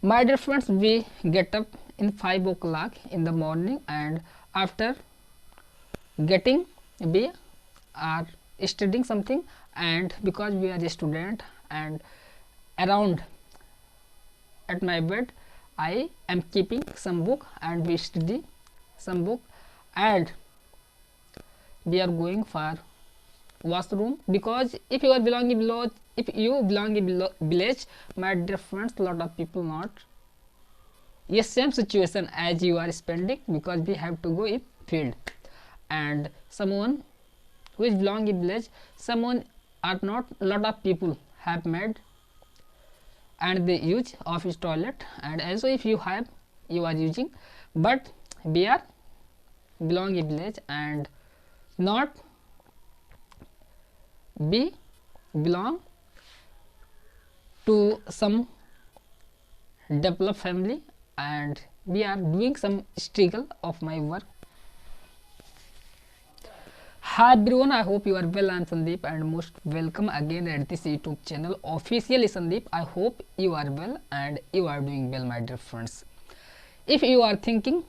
My dear friends, we get up in 5 o'clock in the morning, and after getting, we are studying something, and because we are a student, and around at my bed I am keeping some book and we study some book, and we are going for washroom, because if you are belonging below, if you belong in village, my dear friends, lot of people not yes same situation as you are spending, because we have to go in field, and someone who is belong in village, someone are not, lot of people have made and they use office toilet, and also if you have, you are using, but we are belong in village and not we belong to some developed family, and we are doing some struggle of my work. Hi everyone, I hope you are well. I am Sandeep and most welcome again at this YouTube channel, official Esandeep. I hope you are well and you are doing well, my dear friends. If you are thinking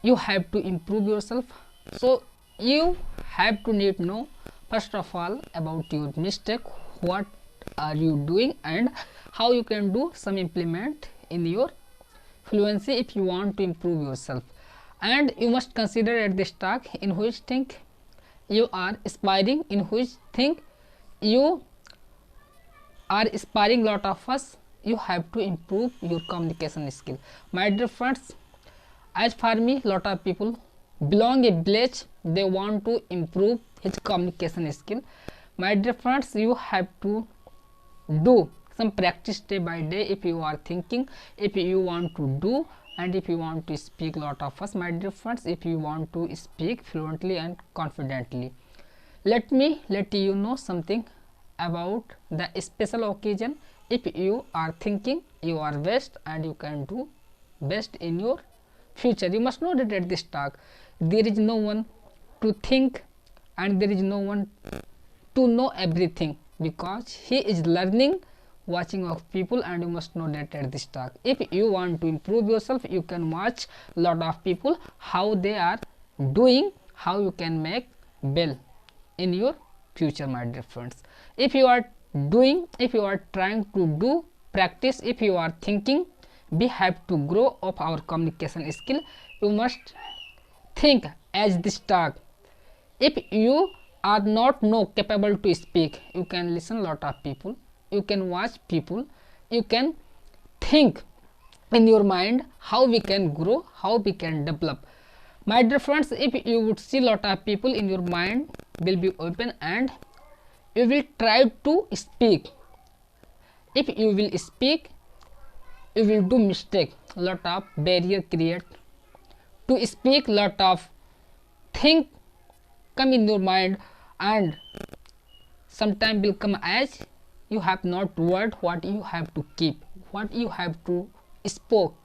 you have to improve yourself, so you have to need know first of all about your mistake, what are you doing and how you can do some implement in your fluency if you want to improve yourself. And you must consider at this talk in which thing you are aspiring, in which thing you are aspiring. Lot of us, you have to improve your communication skill, my dear friends. As for me, lot of people belong a village, they want to improve his communication skill. My dear friends, you have to do some practice day by day if you are thinking, if you want to do, and if you want to speak. Lot of us, my dear friends, if you want to speak fluently and confidently, let me let you know something about the special occasion. If you are thinking you are best and you can do best in your future, you must know that at this talk there is no one to think and there is no one to know everything, because he is learning watching of people, and you must know that at this talk if you want to improve yourself, you can watch lot of people how they are doing, how you can make well in your future, my dear friends. If you are doing, if you are trying to do practice, if you are thinking we have to grow up our communication skill, you must think as this talk. If you are not no capable to speak, you can listen lot of people, you can watch people, you can think in your mind how we can grow, how we can develop. My dear friends, if you would see lot of people, in your mind will be open and you will try to speak. If you will speak, you will do mistake, lot of barrier create to speak, lot of think come in your mind, and sometime will come as you have not word what you have to keep, what you have to spoke.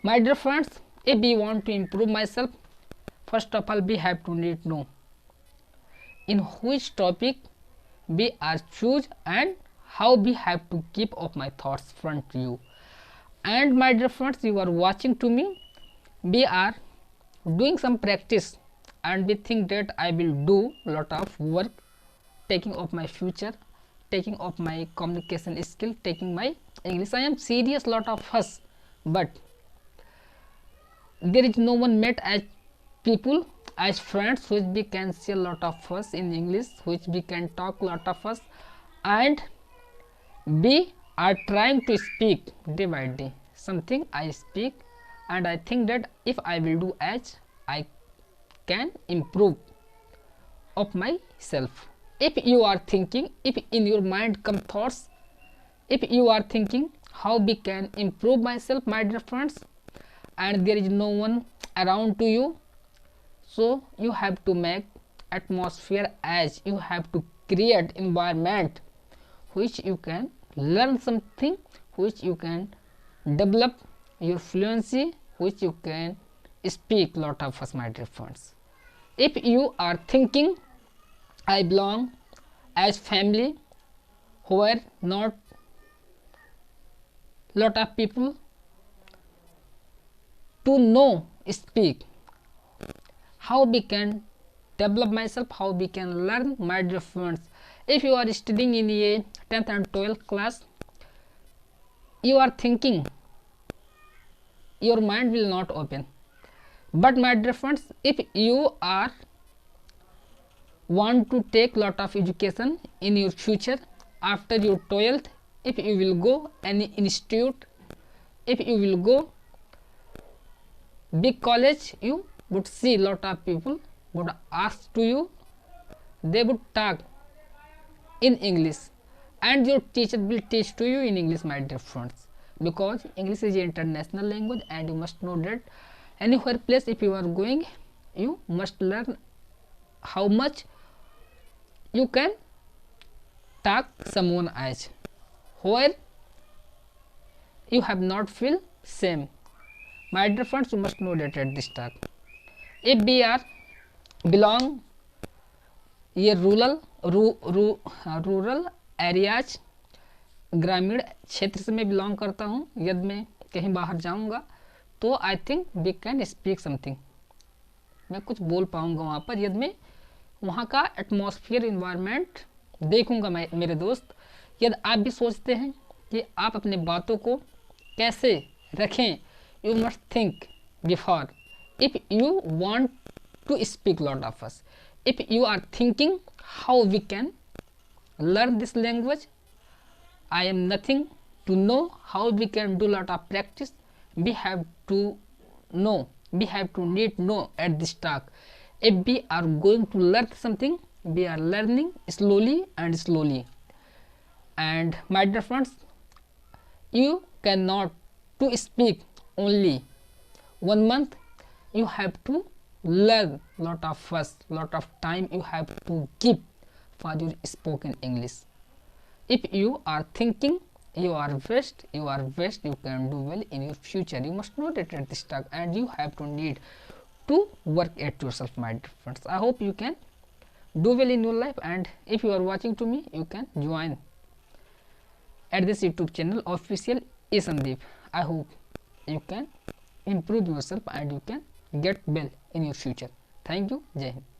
My dear friends, if we want to improve myself, first of all we have to need know in which topic we are choose and how we have to keep up my thoughts front to you. And my dear friends, you are watching to me, we are doing some practice and we think that I will do lot of work taking up my future, taking up my communication skill, taking my English. I am serious lot of us, but there is no one met as people, as friends, which we can see a lot of us in English, which we can talk lot of us, and we are trying to speak day by day something I speak, and I think that if I will do as I can improve of myself. If you are thinking, if in your mind come thoughts, if you are thinking how we can improve myself, my dear friends, and there is no one around to you, so you have to make atmosphere, as you have to create environment which you can learn something, which you can develop your fluency, which you can speak lot of us, my dear friends. If you are thinking I belong as family who are not lot of people to know speak, how we can develop myself, how we can learn. My dear friends, if you are studying in a 10th and 12th class, you are thinking, your mind will not open. But my dear friends, if you are want to take lot of education in your future after your 12th, if you will go any institute, if you will go big college, you would see lot of people would ask to you, they would talk in English and your teacher will teach to you in English, my dear friends, because English is an international language and you must know that anywhere place if you are going, you must learn how much you can talk someone else where you have not feel same. My dear friends, you must know that at this talk, if we are belong ये rural areas, ग्रामीण क्षेत्र से मैं belong करता हूँ, यदि मैं कहीं बाहर जाऊँगा तो I think we can speak something, मैं कुछ बोल पाऊँगा वहाँ पर, यदि मैं वहाँ का एटमॉस्फेयर इन्वायरमेंट देखूँगा। मैं मेरे दोस्त, यदि आप भी सोचते हैं कि आप अपनी बातों को कैसे रखें, you must think before, if you want to speak lot of us, if you are thinking how we can learn this language, I am nothing to know how we can do lot of practice. We have to know, we have to need know at this talk. If we are going to learn something, we are learning slowly and slowly. And my dear friends, you cannot to speak only 1 month, you have to learn lot of first, lot of time you have to give for your spoken English. If you are thinking you are best, you can do well in your future. You must know that at this talk, and you have to need to work at yourself, my dear friends. I hope you can do well in your life, and if you are watching to me, you can join at this YouTube channel official Esandeep. I hope you can improve yourself and you can get well in your future. Thank you. Jai Hind.